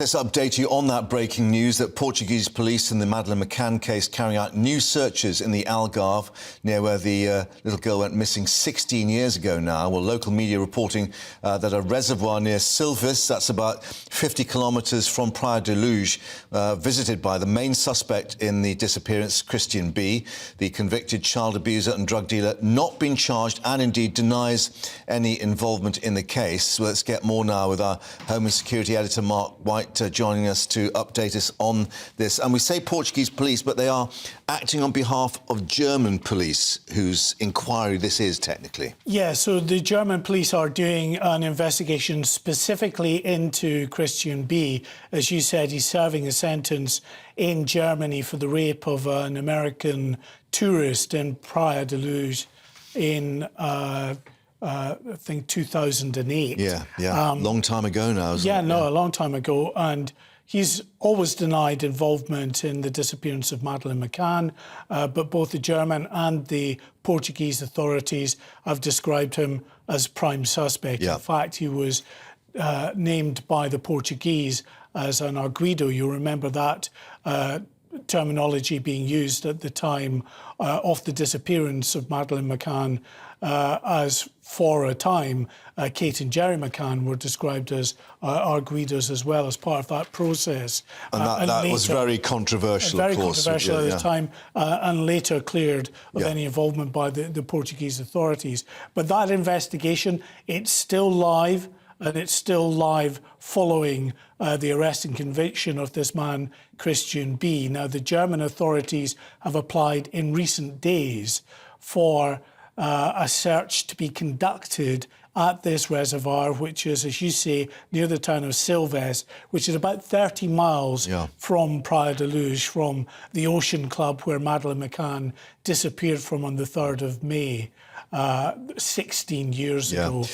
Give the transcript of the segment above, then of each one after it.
Let's update you on that breaking news that Portuguese police in the Madeleine McCann case carrying out new searches in the Algarve, near where the little girl went missing 16 years ago now. Well, local media reporting that a reservoir near Silves, that's about 50 kilometres from Praia de Luz, visited by the main suspect in the disappearance, Christian B., the convicted child abuser and drug dealer, not been charged and indeed denies any involvement in the case. So let's get more now with our Home and Security editor, Mark White, joining us to update us on this. And we say Portuguese police, but they are acting on behalf of German police, whose inquiry this is technically. Yeah, so the German police are doing an investigation specifically into Christian B. As you said, he's serving a sentence in Germany for the rape of an American tourist in Praia de Luz in I think 2008. Yeah. Long time ago now, isn't it? A long time ago. And he's always denied involvement in the disappearance of Madeleine McCann, but both the German and the Portuguese authorities have described him as prime suspect. Yeah. In fact, he was named by the Portuguese as an arguido. You remember that terminology being used at the time of the disappearance of Madeleine McCann, as for a time Kate and Jerry McCann were described as arguidos as well as part of that process. And that later, was very controversial, of course. Very controversial at the time, and later cleared of any involvement by the Portuguese authorities. But that investigation, it's still live. And it's still live following the arrest and conviction of this man, Christian B. Now, the German authorities have applied in recent days for a search to be conducted at this reservoir, which is, as you say, near the town of Silves, which is about 30 miles from Praia de Luz, from the Ocean Club where Madeleine McCann disappeared from on the 3rd of May. 16 years ago.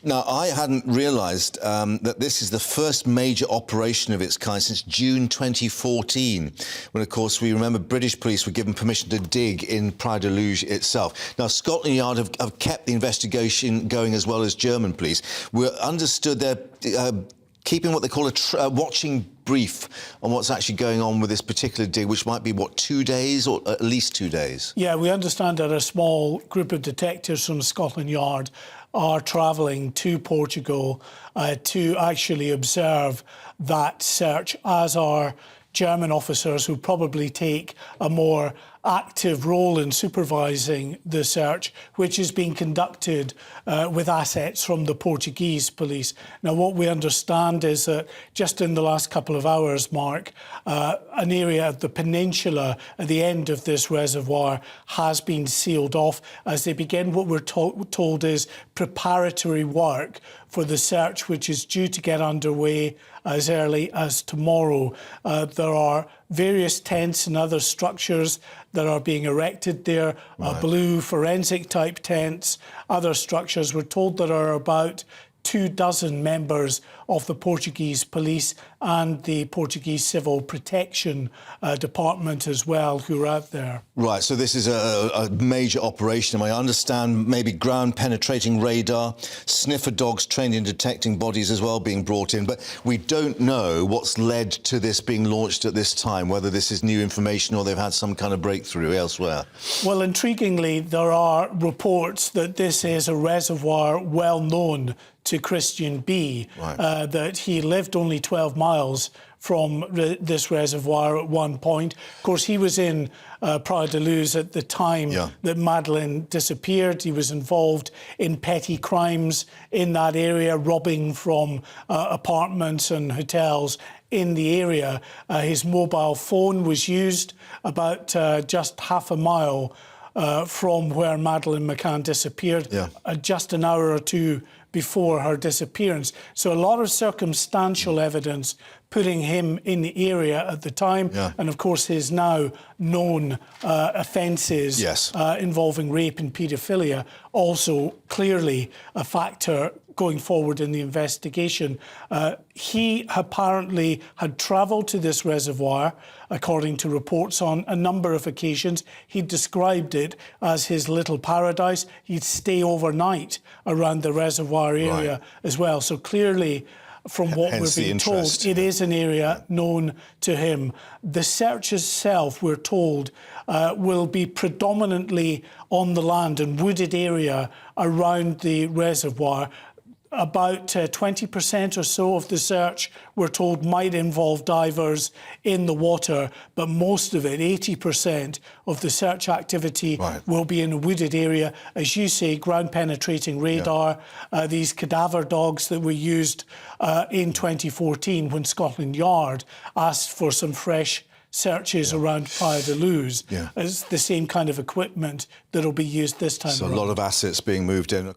Now, I hadn't realised that this is the first major operation of its kind since June 2014, when, of course, we remember British police were given permission to dig in Praia de Luz itself. Now, Scotland Yard have kept the investigation going as well as German police. We understood they're keeping what they call a watching brief on what's actually going on with this particular dig, which might be, what, 2 days or at least 2 days? Yeah, we understand that a small group of detectives from Scotland Yard are travelling to Portugal to actually observe that search, as are German officers who probably take a more active role in supervising the search, which is being conducted with assets from the Portuguese police. Now, what we understand is that just in the last couple of hours, Mark, an area of the peninsula at the end of this reservoir has been sealed off as they begin what we're told is preparatory work for the search, which is due to get underway as early as tomorrow. There are various tents and other structures that are being erected there, blue forensic-type tents, other structures. We're told there are about 24 members of the Portuguese police and the Portuguese Civil Protection Department as well who are out there. Right, so this is a major operation. I understand maybe ground-penetrating radar, sniffer dogs trained in detecting bodies as well being brought in, but we don't know what's led to this being launched at this time, whether this is new information or they've had some kind of breakthrough elsewhere. Well, intriguingly, there are reports that this is a reservoir well known to Christian B, that he lived only 12 miles from this reservoir at one point. Of course, he was in Praia de Luz at the time that Madeleine disappeared. He was involved in petty crimes in that area, robbing from apartments and hotels in the area. His mobile phone was used about just half a mile from where Madeleine McCann disappeared, just an hour or two before her disappearance. So a lot of circumstantial evidence putting him in the area at the time, and of course his now known offences involving rape and paedophilia, also clearly a factor going forward in the investigation. He apparently had travelled to this reservoir, according to reports, on a number of occasions. He described it as his little paradise. He'd stay overnight around the reservoir area as well. So clearly from what we're Hence the being told. interest. It is an area known to him. The search itself, we're told, will be predominantly on the land and wooded area around the reservoir. About 20% or so of the search, we're told, might involve divers in the water, but most of it, 80% of the search activity, will be in a wooded area. As you say, ground-penetrating radar, these cadaver dogs that were used in 2014 when Scotland Yard asked for some fresh searches around Praia de Luz. It's the same kind of equipment that will be used this time around. So a lot of assets being moved in.